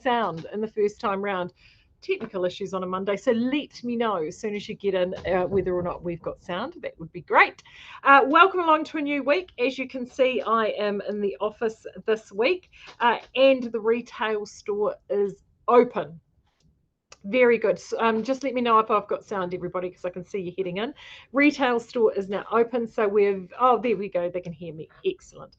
sound in the first time round. Technical issues on a Monday, so let me know as soon as you get in whether or not we've got sound. That would be great. Welcome along to a new week. As you can see, I am in the office this week, and the retail store is open. Very good. Just let me know if I've got sound, everybody, because I can see you heading in. Retail store is now open, so there we go. They can hear me. Excellent.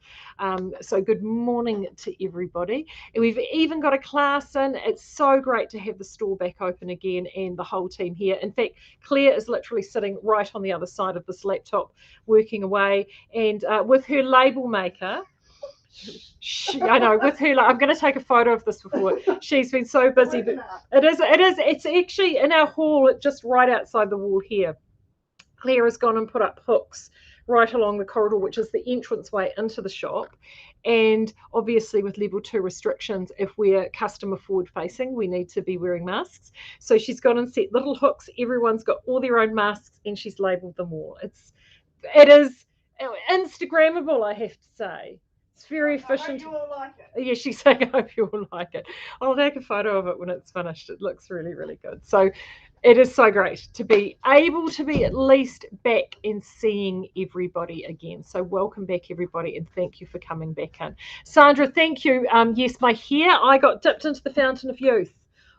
So good morning to everybody. And we've even got a class in. It's so great to have the store back open again and the whole team here. In fact, Claire is literally sitting right on the other side of this laptop, working away, and with her label maker. I know, with her, I'm going to take a photo of this before. She's been so busy, but it's actually in our hall, just right outside the wall here. Claire has gone and put up hooks right along the corridor, which is the entranceway into the shop. And obviously with level 2 restrictions, if we're customer forward facing, we need to be wearing masks. So she's gone and set little hooks. Everyone's got all their own masks and she's labeled them all. It is Instagrammable, I have to say. It's very efficient. I hope you all like it. Yeah, she's saying, I hope you all like it. I'll take a photo of it when it's finished. It looks really, really good. So it is so great to be able to be at least back and seeing everybody again. So welcome back, everybody, and thank you for coming back in. Sandra, thank you. Yes, my hair, I got dipped into the fountain of youth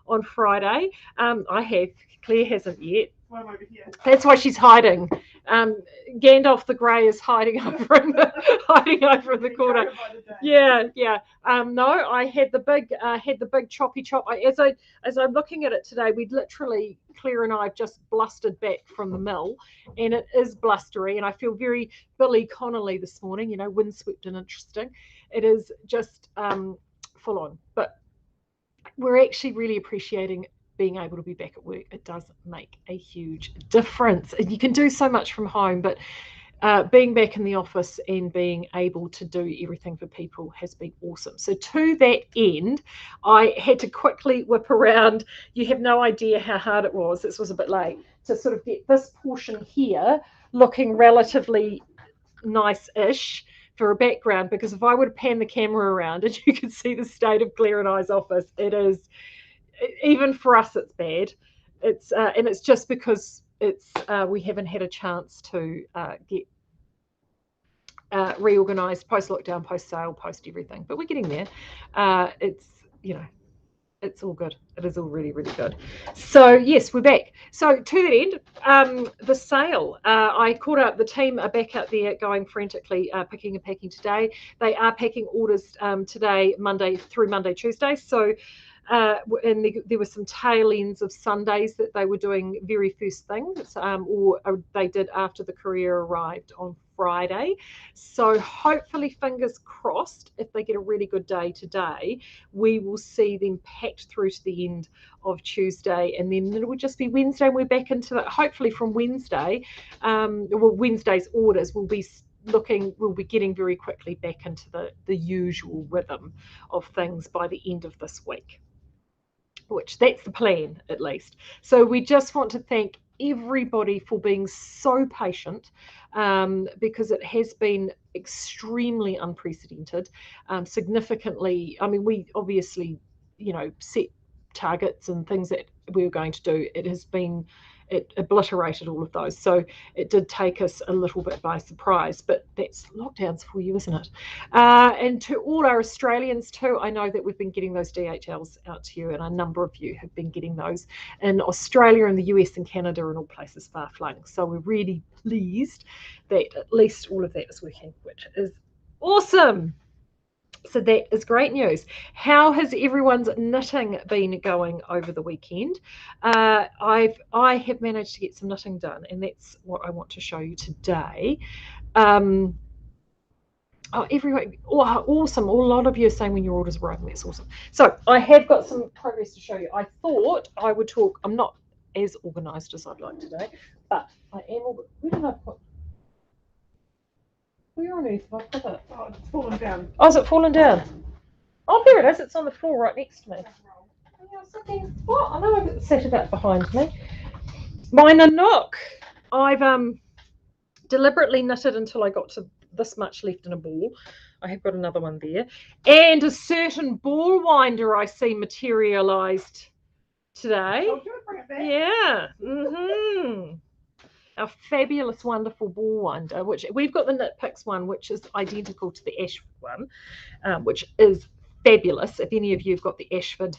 on Friday. I have. Claire hasn't yet. Well, I'm over here. That's why she's hiding. Gandalf the Grey is hiding over in the corner. Yeah. No, I had the big choppy chop. As I'm looking at it today, we literally, Claire and I have just blustered back from the mill, and it is blustery, and I feel very Billy Connolly this morning. You know, windswept and interesting. It is just full on, but we're actually really appreciating being able to be back at work. It does make a huge difference. You can do so much from home, but being back in the office and being able to do everything for people has been awesome. So to that end, I had to quickly whip around. You have no idea how hard it was. This was a bit late to sort of get this portion here looking relatively nice-ish for a background, because if I would pan the camera around and you could see the state of Claire and I's office, it is, even for us, it's bad. And it's just because we haven't had a chance to get reorganised post lockdown, post sale, post everything. But we're getting there. It's all good. It is all really, really good. So yes, we're back. So to that end, the sale. I caught up. The team are back out there going frantically, picking and packing today. They are packing orders today, Monday through Monday, Tuesday. So. And there were some tail ends of Sundays that they were doing very first things, or they did after the courier arrived on Friday. So hopefully, fingers crossed, if they get a really good day today, we will see them packed through to the end of Tuesday, and then it will just be Wednesday, and we're back into it. Hopefully from Wednesday, Wednesday's orders will be getting very quickly back into the usual rhythm of things by the end of this week. Which that's the plan, at least. So we just want to thank everybody for being so patient, because it has been extremely unprecedented, significantly. I mean, we obviously, set targets and things that we were going to do. It obliterated all of those. So it did take us a little bit by surprise, but that's lockdowns for you, isn't it? And to all our Australians too, I know that we've been getting those DHLs out to you, and a number of you have been getting those in Australia and the US and Canada and all places far flung. So we're really pleased that at least all of that is working, which is awesome. So that is great news. How has everyone's knitting been going over the weekend? I have managed to get some knitting done, and that's what I want to show you today. Everyone, awesome. A lot of you are saying when your orders are arriving. That's awesome. So I have got some progress to show you. I thought I would talk. I'm not as organised as I'd like today, but I am. Where did I put? Where on earth have I put it? Oh, it's fallen down. Oh, is it fallen down? Oh, there it is. It's on the floor right next to me. I was thinking, what? I know I've set it up behind me. My Nanook. I've deliberately knitted until I got to this much left in a ball. I have got another one there. And a certain ball winder I see materialised today. Oh, do you want to bring it back? Yeah. Mm-hmm. A fabulous, wonderful ball winder, which we've got the Knit Picks one, which is identical to the Ashford one, which is fabulous. If any of you have got the Ashford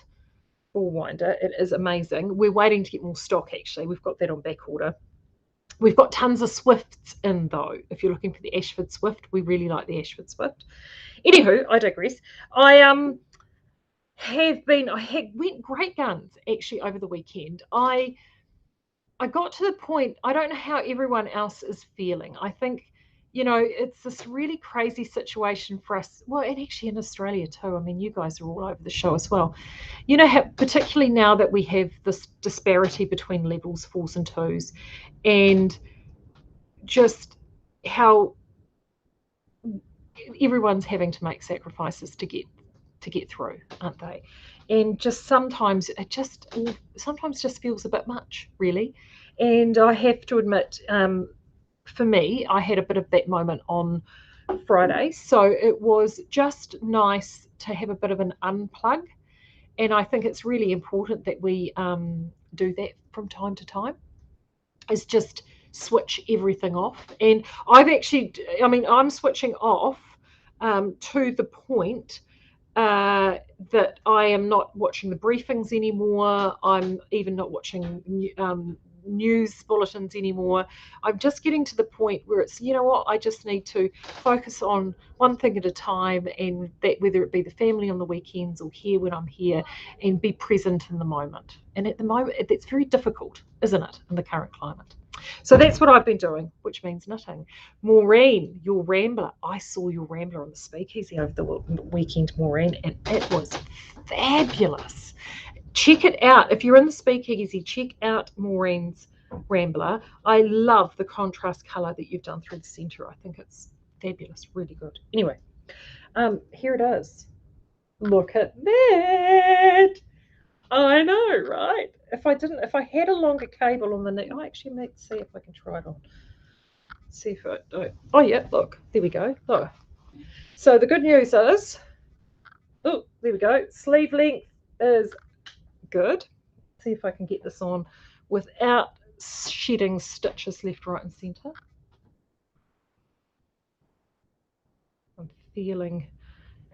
ball winder, it is amazing. We're waiting to get more stock, actually. We've got that on back order. We've got tons of Swifts in, though. If you're looking for the Ashford Swift, we really like the Ashford Swift. Anywho, I digress. I went great guns, actually, over the weekend. I got to the point, I don't know how everyone else is feeling. I think, it's this really crazy situation for us. Well, and actually in Australia too. I mean, you guys are all over the show as well. Particularly now that we have this disparity between levels 4s and 2s, and just how everyone's having to make sacrifices to get through, aren't they? And just sometimes it just feels a bit much, really. And I have to admit, for me, I had a bit of that moment on Friday, so it was just nice to have a bit of an unplug. And I think it's really important that we do that from time to time. Is just switch everything off. And I'm switching off to the point that I am not watching the briefings anymore. I'm even not watching news bulletins anymore. I'm just getting to the point where it's, I just need to focus on one thing at a time, and that whether it be the family on the weekends or here when I'm here, and be present in the moment. And at the moment, it's very difficult, isn't it, in the current climate? So that's what I've been doing, which means knitting. Maureen, your Rambler. I saw your Rambler on the speakeasy over the weekend, Maureen, and it was fabulous. Check it out. If you're in the speakeasy, check out Maureen's Rambler. I love the contrast colour that you've done through the centre. I think it's fabulous, really good. Anyway, here it is. Look at that. I know, right? If I had a longer cable on the neck, I actually might see if I can try it on. See if I do. Oh yeah, look, there we go. Look. So the good news is, oh, there we go. Sleeve length is good. See if I can get this on without shedding stitches left, right, and centre. I'm feeling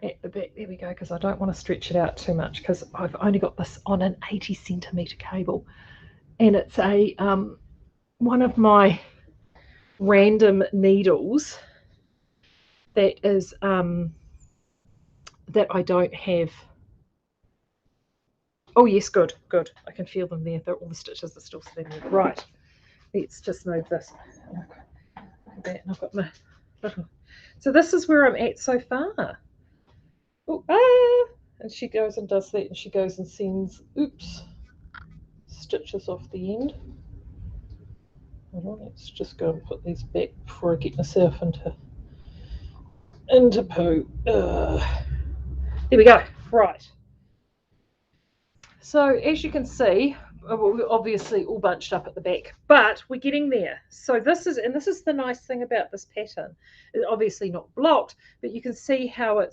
at the back. There we go, because I don't want to stretch it out too much, because I've only got this on an 80 centimetre cable, and it's a one of my random needles that is that I don't have. Oh yes, good. I can feel them there. All the stitches are still sitting there. Right, let's just move this. And I've got my little. So this is where I'm at so far. Oh, and she goes and does that, and she goes and sends, stitches off the end. Hold on, let's just go and put these back before I get myself into poo. There we go. Right. So as you can see, we're obviously all bunched up at the back, but we're getting there. So this is the nice thing about this pattern. It's obviously not blocked, but you can see how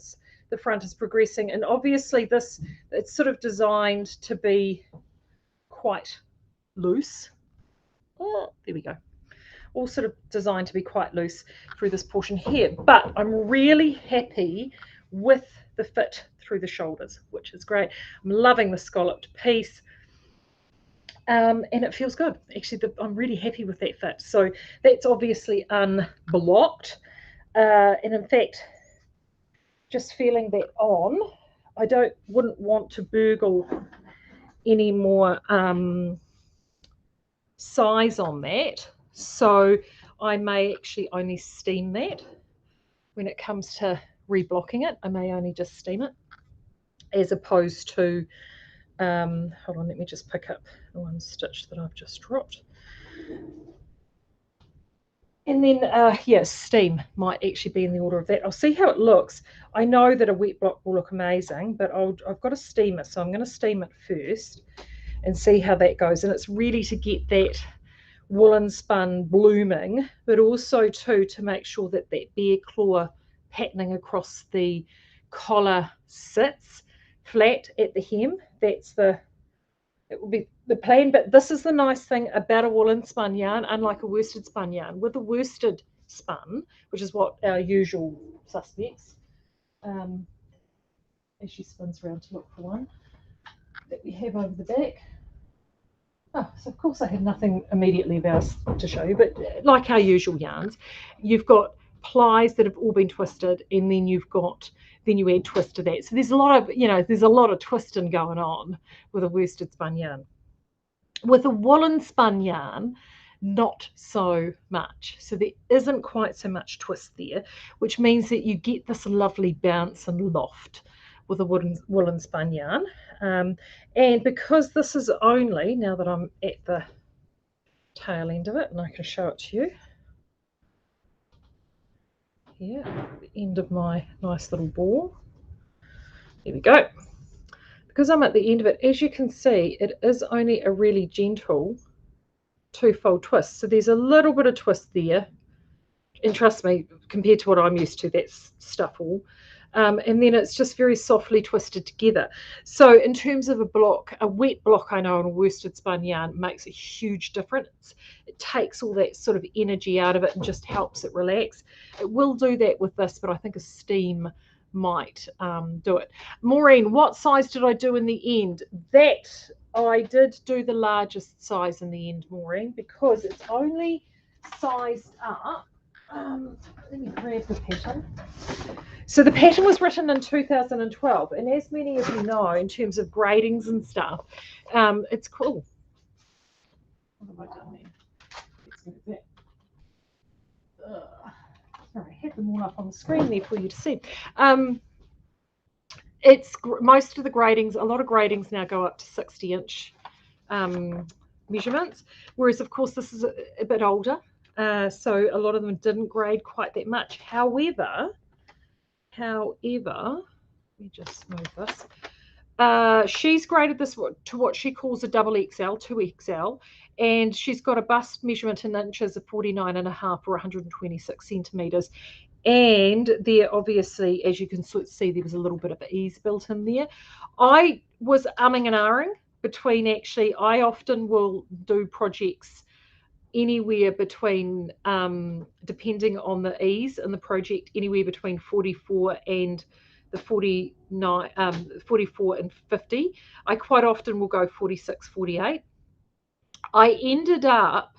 the front is progressing, and obviously it's sort of designed to be quite loose. Oh, there we go. All sort of designed to be quite loose through this portion here, but I'm really happy with the fit through the shoulders, which is great. I'm loving the scalloped piece, and it feels good. Actually, I'm really happy with that fit. So that's obviously unblocked, and in fact, just feeling that on, I wouldn't want to burgle any more size on that. So I may actually only steam that when it comes to reblocking it. I may only just steam it, as opposed to, hold on, let me just pick up the one stitch that I've just dropped. And then, steam might actually be in the order of that. I'll see how it looks. I know that a wet block will look amazing, but I've got to steam it. So I'm going to steam it first and see how that goes. And it's really to get that woolen spun blooming, but also too to make sure that that bear claw patterning across the collar sits flat at the hem. It will be the plan, but this is the nice thing about a woolen spun yarn, unlike a worsted spun yarn. With a worsted spun, which is what our usual suspects, as she spins around to look for one that we have over the back. Oh, so of course I have nothing immediately of ours to show you, but like our usual yarns, you've got plies that have all been twisted, and then you add twist to that. So there's a lot of twisting going on with a worsted spun yarn. With a woolen spun yarn, not so much. So there isn't quite so much twist there, which means that you get this lovely bounce and loft with a woolen spun yarn. And because this is only, now that I'm at the tail end of it, and I can show it to you, here, the end of my nice little ball. There we go. Because I'm at the end of it, as you can see, it is only a really gentle two-fold twist. So there's a little bit of twist there. And trust me, compared to what I'm used to, that's stuff all. And then it's just very softly twisted together. So in terms of a wet block, I know on a worsted spun yarn makes a huge difference. It takes all that sort of energy out of it and just helps it relax. It will do that with this, but I think a steam might do it. Maureen, what size did I do in the end? That I did do the largest size in the end, Maureen, because it's only sized up. Let me grab the pattern. So the pattern was written in 2012, and as many of you know, in terms of gradings and stuff, it's cool. What have I done there? Sorry, I had them all up on the screen there for you to see. It's most of the gradings, a lot of gradings now go up to 60-inch measurements, whereas of course this is a bit older. So a lot of them didn't grade quite that much. However, let me just move this. She's graded this to what she calls a double XL, 2XL, and she's got a bust measurement in inches of 49.5 or 126 centimetres. And there, obviously, as you can see, there was a little bit of ease built in there. I was umming and ahhing between, actually, I often will do projects anywhere between, depending on the ease in the project, anywhere between 44 and the 49, 44 and 50. I quite often will go 46, 48. I ended up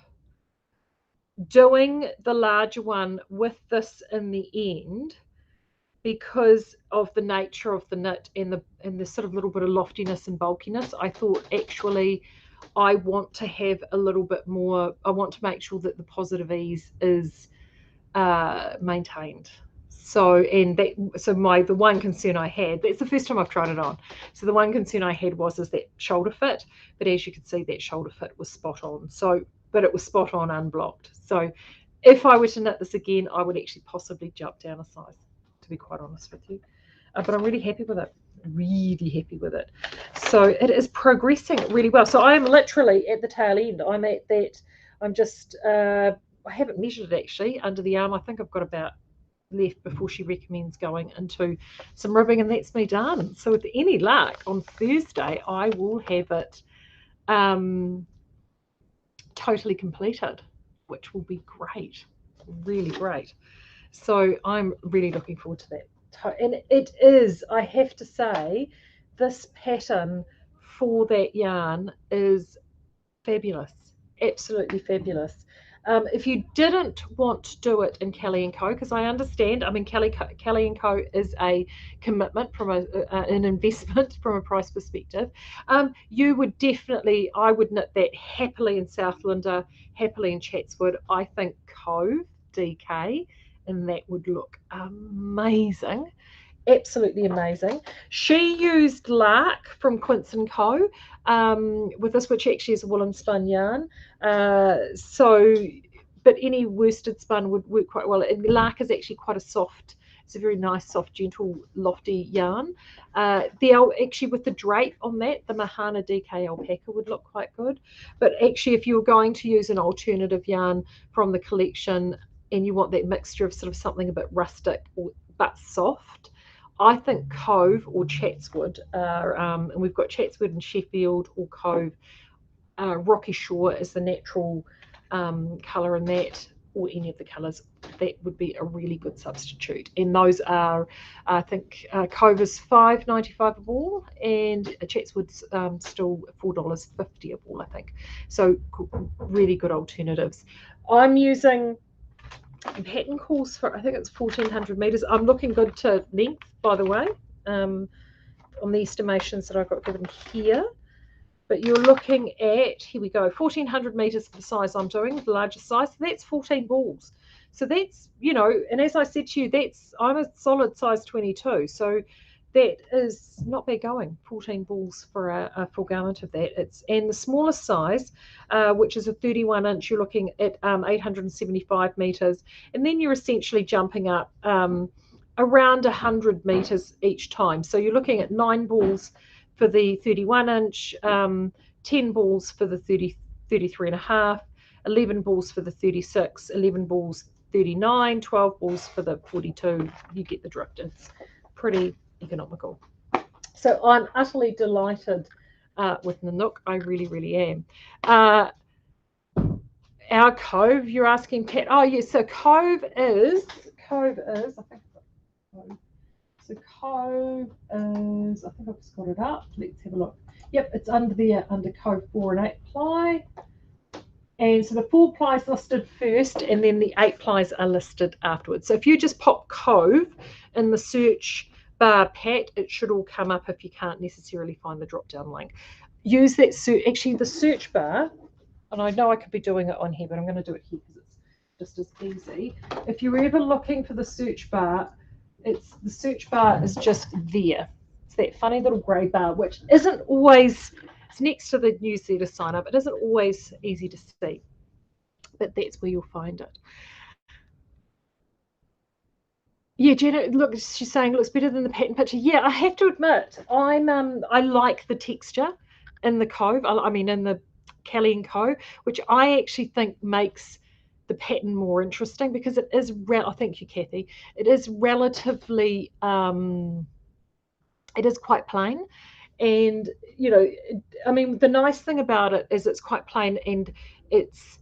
doing the larger one with this in the end because of the nature of the knit and the sort of little bit of loftiness and bulkiness. I thought, actually, I want to have a little bit more, I want to make sure that the positive ease is maintained. So, the one concern I had, that's the first time I've tried it on. So the one concern I had was that shoulder fit, but as you can see, that shoulder fit was spot on. So, but it was spot on unblocked. So if I were to knit this again, I would actually possibly jump down a size, to be quite honest with you. But I'm really happy with it. Really happy with it. So it is progressing really well. So I am literally at the tail end. I'm at that. I'm just, I haven't measured it actually under the arm. I think I've got about left before she recommends going into some ribbing, and that's me done. So with any luck, on Thursday, I will have it totally completed, which will be great. Really great. So I'm really looking forward to that. And it is, I have to say, this pattern for that yarn is fabulous, absolutely fabulous. If you didn't want to do it in Kelly & Co, because I understand, I mean, Kelly & Co is a commitment from an investment from a price perspective. You would definitely, I would knit that happily in Southlander, happily in Chatswood. I think Cove, DK, and that would look amazing. Absolutely amazing. She used Lark from Quince & Co with this, which actually is a woolen spun yarn. But any worsted spun would work quite well. And Lark is actually quite a soft, it's a very nice, soft, gentle, lofty yarn. Actually, with the drape on that, the Mahana DK alpaca would look quite good. But actually, if you were going to use an alternative yarn from the collection and you want that mixture of sort of something a bit rustic or but soft. I think Cove or Chatswood are, and we've got Chatswood and Sheffield or Cove. Rocky Shore is the natural colour in that, or any of the colours. That would be a really good substitute. And those are, I think, Cove is $5.95 a ball, and Chatswood's still $4.50 a ball, I think. So really good alternatives. I'm using pattern calls for, I think it's 1400 metres. I'm looking good to length, by the way, on the estimations that I've got given here. But you're looking at, here we go, 1400 metres for the size I'm doing, the largest size. So that's 14 balls. So that's, you know, and as I said to you, I'm a solid size 22. So that is not bad going, 14 balls for a full garment of that. And the smallest size, which is a 31 inch, you're looking at 875 metres. And then you're essentially jumping up around 100 metres each time. So you're looking at 9 balls for the 31 inch, 10 balls for the 33 and a half, 11 balls for the 36, 11 balls 39, 12 balls for the 42. You get the drift. It's pretty economical. So I'm utterly delighted with Nanook. I really, really am. Our Cove, you're asking, Pat. Oh, yes. So Cove is, I think. So Cove is, I think I've just got it up. Let's have a look. Yep, it's under there, under Cove 4 and 8 ply. And so the 4 ply is listed first, and then the 8 plies are listed afterwards. So if you just pop Cove in the search bar, Pat, it should all come up if you can't necessarily find the drop-down link. Use that search, actually the search bar, and I know I could be doing it on here, but I'm going to do it here because it's just as easy. If you're ever looking for the search bar, the search bar is just there. It's that funny little grey bar, which isn't always, it's next to the newsletter sign up. It isn't always easy to see, but that's where you'll find it. Yeah, Jenna, look, she's saying it looks better than the pattern picture. Yeah, I have to admit, I like the texture in the Cove. I mean, in the Kelly & Co, which I actually think makes the pattern more interesting because it is, thank you, Kathy, it is relatively, it is quite plain. And, you know, I mean, the nice thing about it is it's quite plain, and it's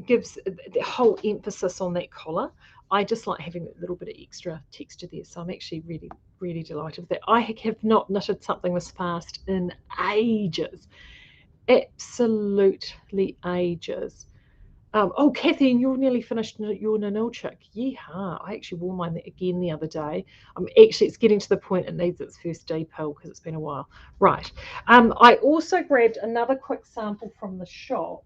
gives the whole emphasis on that collar. I just like having a little bit of extra texture there. So I'm actually really, really delighted with that. I have not knitted something this fast in ages. Absolutely ages. Oh, Kathy, and you're nearly finished your Nanook. Yeehaw. I actually wore mine again the other day. It's getting to the point it needs its first depil because it's been a while. Right. I also grabbed another quick sample from the shop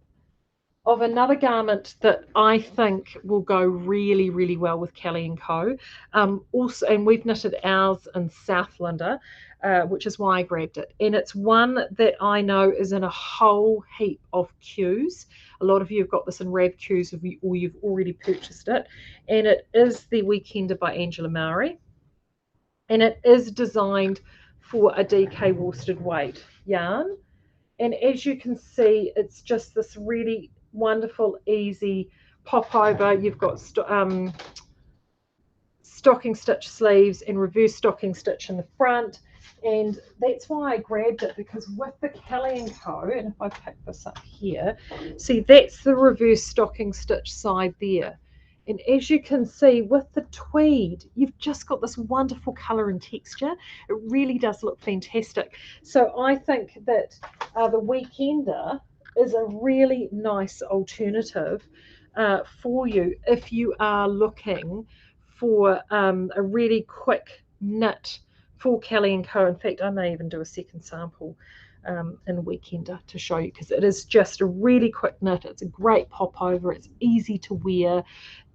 of another garment that I think will go really, really well with Kelly & Co. Also, and we've knitted ours in Southlander, which is why I grabbed it. And it's one that I know is in a whole heap of queues. A lot of you have got this in RAV queues, or you've already purchased it. And it is the Weekender by Angela Maree. And it is designed for a DK worsted weight yarn. And as you can see, it's just this really wonderful, easy pop over. You've got stocking stitch sleeves and reverse stocking stitch in the front. And that's why I grabbed it, because with the Kelly & Co, and if I pick this up here, see, that's the reverse stocking stitch side there. And as you can see, with the tweed, you've just got this wonderful colour and texture. It really does look fantastic. So I think that the Weekender is a really nice alternative for you if you are looking for a really quick knit for Kelly & Co. In fact, I may even do a second sample in Weekender to show you, because it is just a really quick knit. It's a great pop over. It's easy to wear.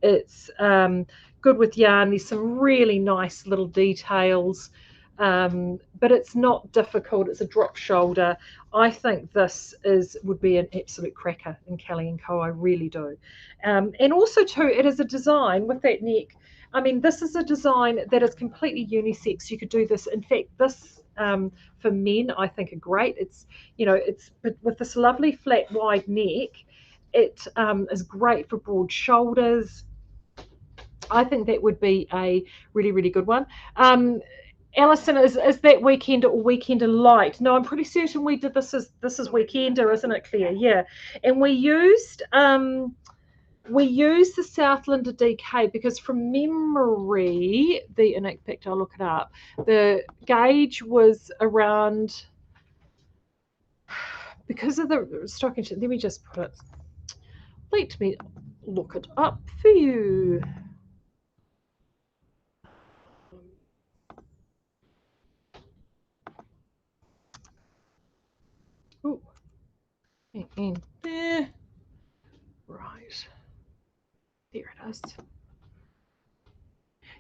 It's good with yarn. There's some really nice little details, but it's not difficult. It's a drop shoulder. I think this would be an absolute cracker in Kelly & Co. I really do. And also too, it is a design with that neck. I mean, this is a design that is completely unisex. You could do this. In fact, this for men, I think, are great. It's, you know, it's with this lovely flat wide neck. It is great for broad shoulders. I think that would be a really, really good one. Alison, is that Weekender or Weekender Light? No, I'm pretty certain we did this is Weekender, isn't it, Claire? Yeah, and we used the Southlander DK because from memory, in fact, I'll look it up. The gauge was around, because of the stocking. Let me just put it. Let me look it up for you. Oh, and there. Right. There it is.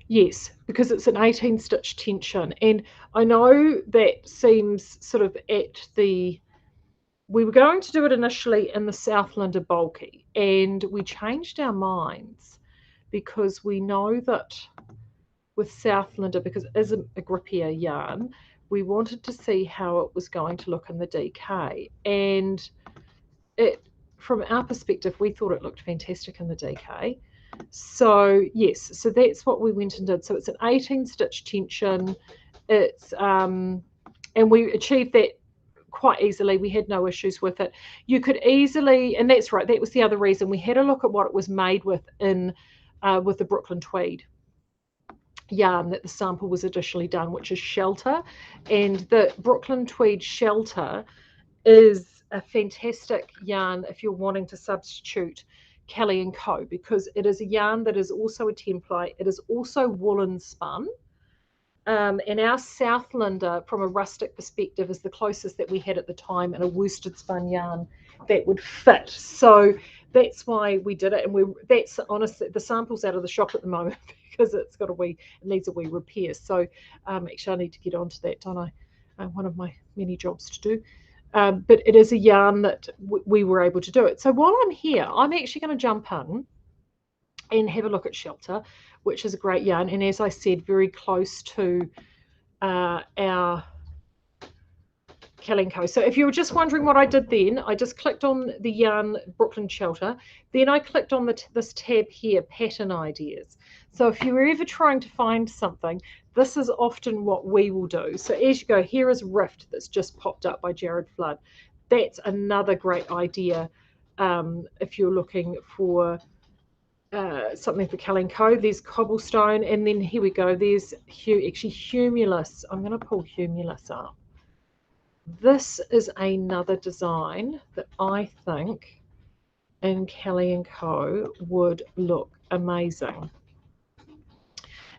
Yes, because it's an 18 stitch tension. And I know that seems sort of we were going to do it initially in the Southlander bulky, and we changed our minds because we know that with Southlander, because it is a grippier yarn, we wanted to see how it was going to look in the DK. And from our perspective, we thought it looked fantastic in the DK. So yes, so that's what we went and did. So it's an 18 stitch tension. It's and we achieved that quite easily. We had no issues with it. You could easily, and that's right, that was the other reason. We had a look at what it was made with with the Brooklyn Tweed yarn that the sample was additionally done, which is Shelter. And the Brooklyn Tweed Shelter is a fantastic yarn if you're wanting to substitute Kelly & Co, because it is a yarn that is also a template. It is also woolen spun. And our Southlander, from a rustic perspective, is the closest that we had at the time in a worsted spun yarn that would fit. So that's why we did it. And that's honestly, the sample's out of the shop at the moment because it needs a wee repair. So actually I need to get onto that, don't I? One of my many jobs to do. But it is a yarn that we were able to do it. So while I'm here, I'm actually going to jump in and have a look at Shelter, which is a great yarn. And as I said, very close to our Kelly & Co. So if you were just wondering what I did then, I just clicked on the yarn Brooklyn Shelter. Then I clicked on this tab here, Pattern Ideas. So if you were ever trying to find something, this is often what we will do. So as you go, here is Rift that's just popped up by Jared Flood. That's another great idea if you're looking for something for Kelly & Co. There's Cobblestone, and then here we go. There's actually Humulus. I'm going to pull Humulus up. This is another design that I think in Kelly & Co. would look amazing,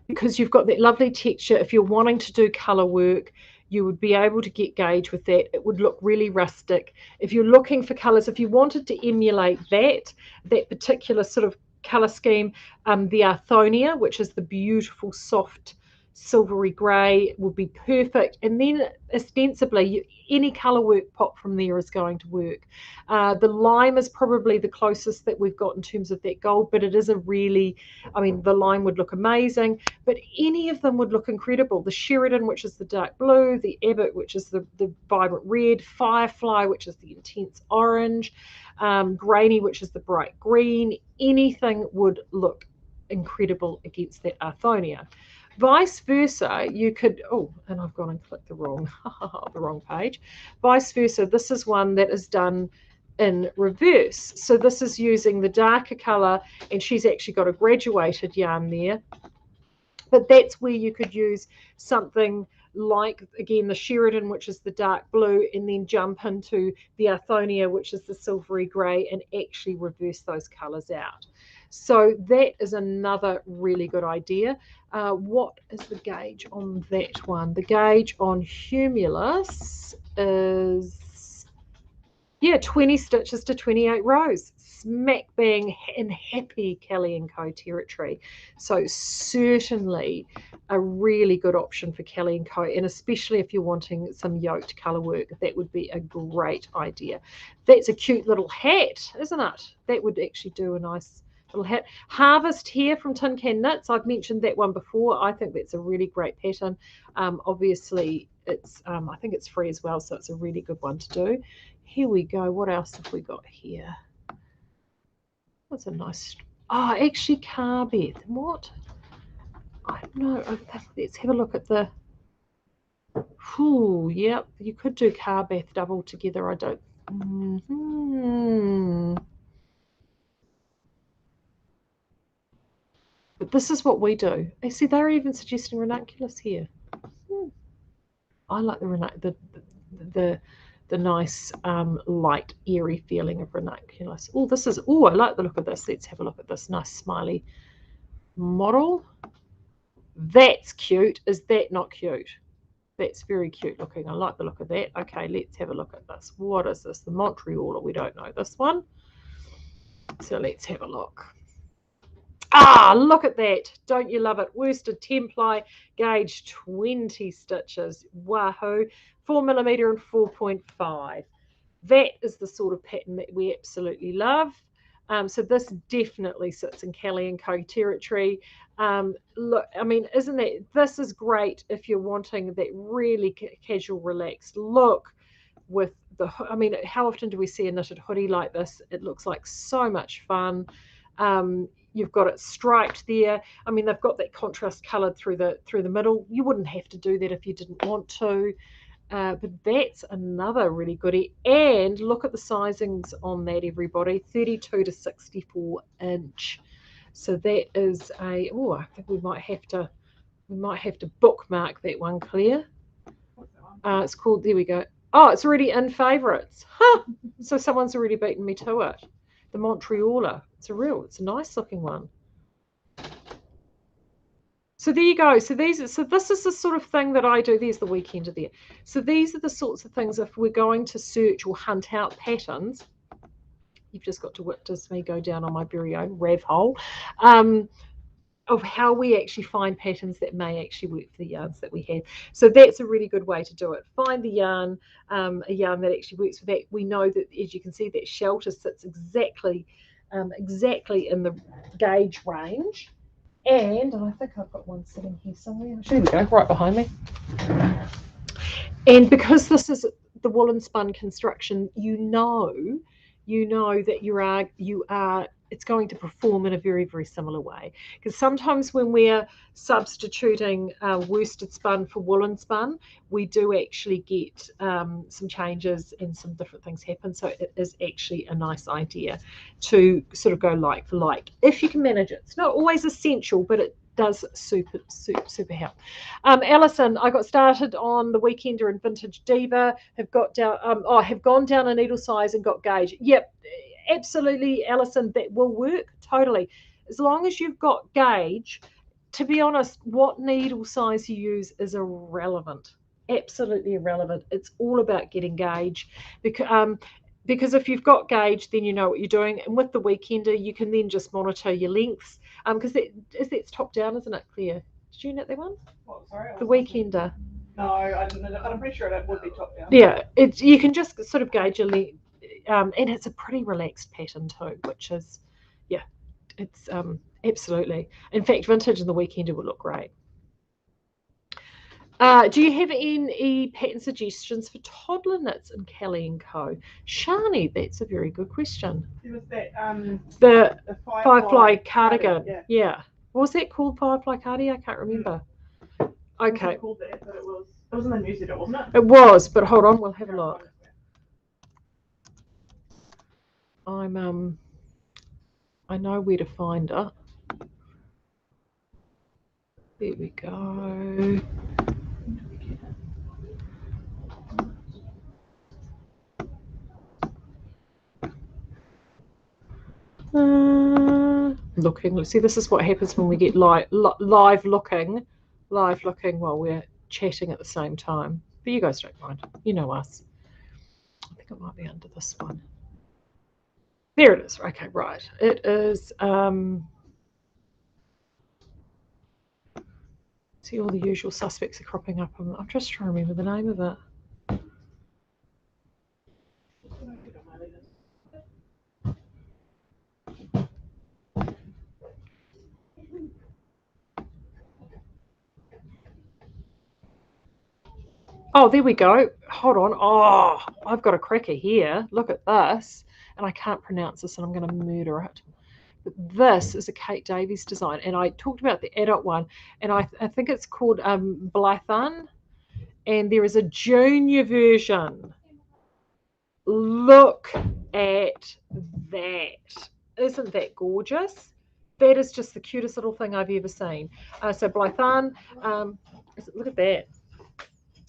because you've got that lovely texture. If you're wanting to do colour work, you would be able to get gauge with that. It would look really rustic. If you're looking for colours, if you wanted to emulate that particular sort of colour scheme, the Arthonia, which is the beautiful soft silvery grey, would be perfect. And then ostensibly any colour work pop from there is going to work. The lime is probably the closest that we've got in terms of that gold, but it is a really, I mean, the lime would look amazing, but any of them would look incredible. The Sheridan, which is the dark blue, the Abbott, which is the vibrant red, Firefly, which is the intense orange, Grainy, which is the bright green, anything would look incredible against that Arthonia. Vice versa, you could, oh, and I've gone and clicked the wrong page. Vice versa, this is one that is done in reverse. So this is using the darker color, and she's actually got a graduated yarn there. But that's where you could use something like, again, the Sheridan, which is the dark blue, and then jump into the Arthonia, which is the silvery grey, and actually reverse those colors out. So that is another really good idea. What is the gauge on that one? The gauge on Humulus is, yeah, 20 stitches to 28 rows. Smack bang in happy Kelly & Co. territory. So certainly a really good option for Kelly & Co. And especially if you're wanting some yoked colour work, that would be a great idea. That's a cute little hat, isn't it? That would actually do a nice little hat. Harvest here from Tin Can Knits. I've mentioned that one before. I think that's a really great pattern. Obviously, it's I think it's free as well, so it's a really good one to do. Here we go. What else have we got here? That's a nice Oh, actually, Carbeth. What? I don't know. Let's have a look at the. Ooh, yep. You could do Carbeth double together. I don't. But this is what we do. I see they're even suggesting ranunculus here. I like the nice light airy feeling of ranunculus. Oh, this is. Oh, I like the look of this. Let's have a look at this nice smiley model. That's cute. Is that not cute? That's very cute looking. I like the look of that. Okay, let's have a look at this. What is this? The Montrealer. We don't know this one. So let's have a look. Ah, look at that. Don't you love it? Worsted 10-ply, gauge 20 stitches. Wahoo. 4mm and 4.5. That is the sort of pattern that we absolutely love. So this definitely sits in Kelly & Co territory. Look, I mean, isn't that, this is great if you're wanting that really casual, relaxed look with the, I mean, how often do we see a knitted hoodie like this? It looks like so much fun. You've got it striped there. I mean, they've got that contrast coloured through the middle. You wouldn't have to do that if you didn't want to. But that's another really goodie. And look at the sizings on that, everybody. 32 to 64 inch. So that is a, oh, I think we might have to bookmark that one, Claire. It's called, there we go. Oh, it's already in favourites. Huh. So someone's already beaten me to it. The Montrealer. It's a nice looking one. So there you go. So this is the sort of thing that I do. There's the Weekender there. So these are the sorts of things, if we're going to search or hunt out patterns, you've just got to witness me go down on my very own rav hole, of how we actually find patterns that may actually work for the yarns that we have. So that's a really good way to do it. Find the yarn, a yarn that actually works for that. We know that, as you can see, that shelter sits exactly in the gauge range. And I think I've got one sitting here somewhere. Here we go, right behind me. And because this is the woolen spun construction, you know that you are it's going to perform in a very, very similar way. Because sometimes when we're substituting worsted spun for woolen spun, we do actually get some changes and some different things happen. So it is actually a nice idea to sort of go like for like, if you can manage it. It's not always essential, but it does super help. Alison, I got started on the Weekender and Vintage Diva. Have gone down a needle size and got gauge. Yep, absolutely, Alison, that will work totally. As long as you've got gauge, to be honest, what needle size you use is irrelevant. Absolutely irrelevant. It's all about getting gauge, because if you've got gauge, then you know what you're doing. And with the Weekender, you can then just monitor your lengths. Because that's top down, isn't it, Claire? Did you knit that one? What, sorry? The Weekender. No, I didn't. I'm pretty sure that would be top down. Yeah, you can just sort of gauge your length. And it's a pretty relaxed pattern too, which is, yeah, it's absolutely. In fact, Vintage and the Weekender would look great. Do you have any pattern suggestions for toddler knits in Kelly & Co? Shani, that's a very good question. It was that the Firefly cardigan. Yeah. What was that called? Firefly cardigan? I can't remember. Okay. It called that, but it was in the newsletter, wasn't it? It was, but hold on, we'll have a look. I know where to find it. There we go. Looking. See, this is what happens when we get live looking while we're chatting at the same time. But you guys don't mind. You know us. I think it might be under this one. There it is. Okay, right. It is. See, all the usual suspects are cropping up. I'm just trying to remember the name of it. Oh, there we go. Hold on. Oh, I've got a cracker here. Look at this. And I can't pronounce this, and I'm going to murder it. But this is a Kate Davies design, and I talked about the adult one, and I think it's called Blythun, and there is a junior version. Look at that. Isn't that gorgeous? That is just the cutest little thing I've ever seen. So Blythun, look at that.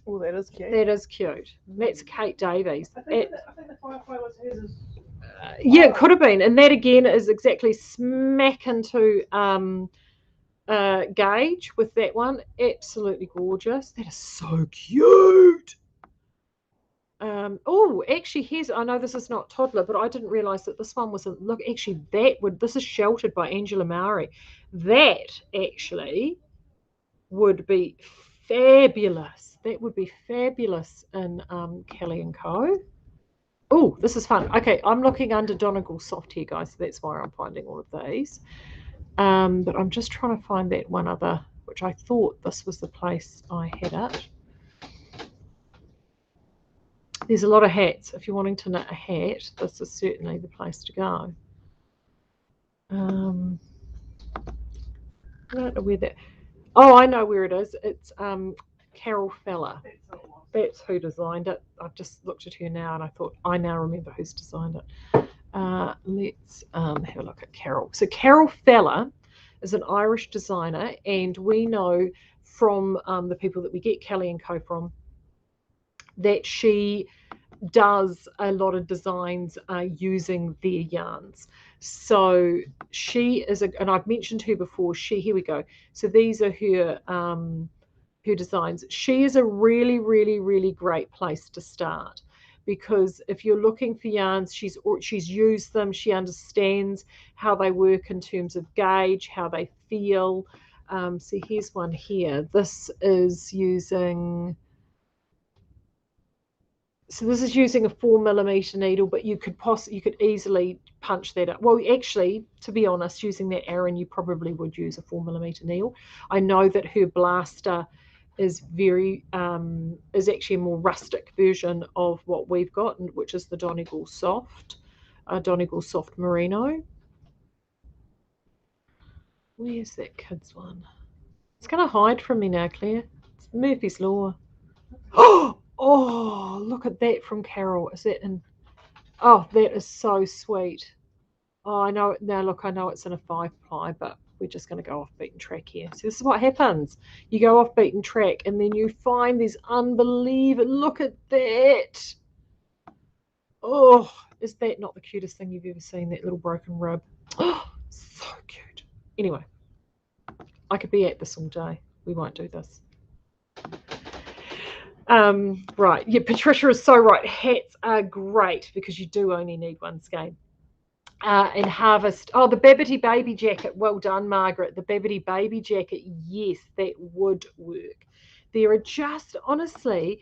Oh, that is cute. That is cute. That's Kate Davies. I think the Firefly was hers. Yeah, it could have been. And that again is exactly smack into gauge with that one. Absolutely gorgeous. That is so cute. Oh, actually, I know this is not toddler, but I didn't realize that this one wasn't. Look, actually, this is sheltered by Angela Maree. That actually would be fabulous. That would be fabulous in Kelly & Co. Oh, this is fun. Okay, I'm looking under Donegal Soft here, guys, so that's why I'm finding all of these. But I'm just trying to find that one other, which I thought this was the place I had it. There's a lot of hats. If you're wanting to knit a hat, this is certainly the place to go. I don't know where that... Oh, I know where it is. It's Carol Feller. That's who designed it. I've just looked at her now and I thought, I now remember who's designed it. Let's have a look at Carol. So Carol Feller is an Irish designer, and we know from the people that we get Kelly & Co from that she does a lot of designs using their yarns. So she is and I've mentioned her before. Here we go. So these are her designs. She is a really, really, really great place to start, because if you're looking for yarns, she's used them. She understands how they work in terms of gauge, how they feel. So here's one here. This is using... So this is using a 4mm needle, but you could easily punch that up. Well, actually, to be honest, using that Aran, you probably would use a 4mm needle. I know that her blaster is is actually a more rustic version of what we've got, which is the Donegal Soft Merino. Where's that kids one? It's going to hide from me now, Claire. It's Murphy's Law. Oh, look at that from Carol. Is that in... Oh, that is so sweet. Oh, I know it now. Look, I know it's in a 5-ply, but we're just going to go off beaten track here. So this is what happens. You go off beaten track and then you find these unbelievable... Look at that. Oh, is that not the cutest thing you've ever seen, that little broken rib? Oh, so cute. Anyway, I could be at this all day. We won't do this. Right, yeah, Patricia is so right. Hats are great because you do only need one skein. And Harvest, oh, the Babbity Baby Jacket, well done, Margaret. The Babbity Baby Jacket, yes, that would work. There are just, honestly,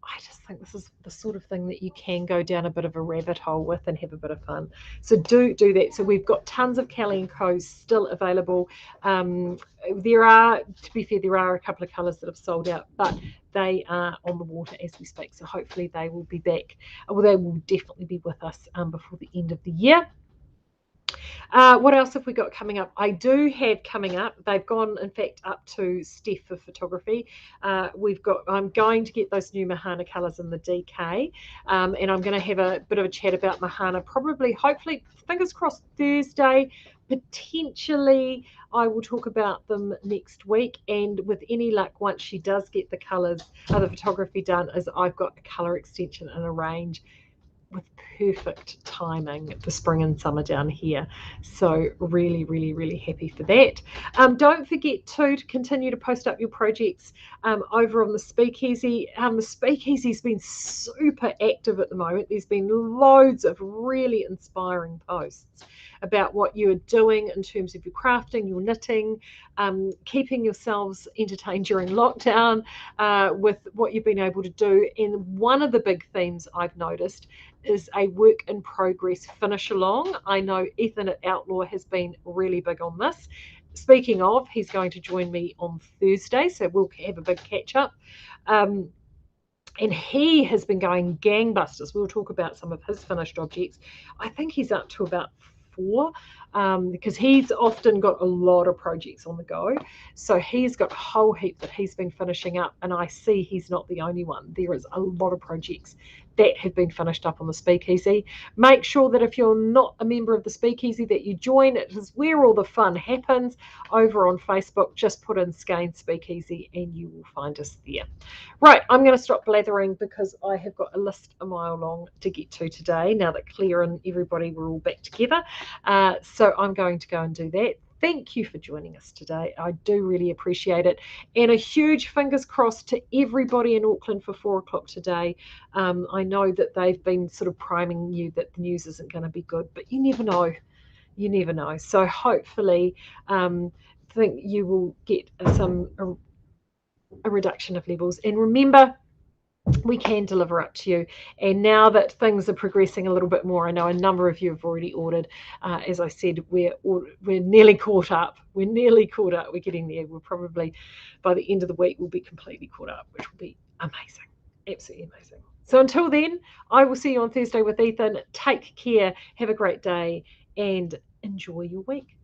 I just think this is the sort of thing that you can go down a bit of a rabbit hole with and have a bit of fun. So do that. So we've got tons of Kelly & Co still available. There are, to be fair, there are a couple of colours that have sold out, but they are on the water as we speak. So hopefully they will be back. Well, they will definitely be with us before the end of the year. What else have we got coming up? I do have coming up, they've gone in fact up to Steph for photography. I'm going to get those new Mahana colours in the DK, and I'm going to have a bit of a chat about Mahana, hopefully, fingers crossed, Thursday. Potentially I will talk about them next week, and with any luck, once she does get the colours, the photography done, is I've got a colour extension and a range with perfect timing for spring and summer down here. So really, really, really happy for that. Don't forget to continue to post up your projects over on the Speakeasy. The Speakeasy's been super active at the moment. There's been loads of really inspiring posts about what you are doing in terms of your crafting, your knitting, keeping yourselves entertained during lockdown with what you've been able to do. And one of the big themes I've noticed is a work in progress finish along. I know Ethan at Outlaw has been really big on this. Speaking of, he's going to join me on Thursday, so we'll have a big catch up. And he has been going gangbusters. We'll talk about some of his finished objects. I think he's up to about before, because he's often got a lot of projects on the go. So he's got a whole heap that he's been finishing up, and I see he's not the only one. There is a lot of projects that have been finished up on the Speakeasy. Make sure that if you're not a member of the Speakeasy that you join. It is where all the fun happens. Over on Facebook, just put in Skeinz Speakeasy and you will find us there. Right, I'm going to stop blathering because I have got a list a mile long to get to today now that Claire and everybody were all back together. So I'm going to go and do that. Thank you for joining us today. I do really appreciate it. And a huge fingers crossed to everybody in Auckland for 4 o'clock today. I know that they've been sort of priming you that the news isn't going to be good, but you never know. You never know. So hopefully, think you will get a reduction of levels. And remember, we can deliver up to you. And now that things are progressing a little bit more, I know a number of you have already ordered. As I said, we're nearly caught up. We're nearly caught up. We're getting there. We'll probably, by the end of the week, we'll be completely caught up, which will be amazing. Absolutely amazing. So until then, I will see you on Thursday with Ethan. Take care. Have a great day and enjoy your week.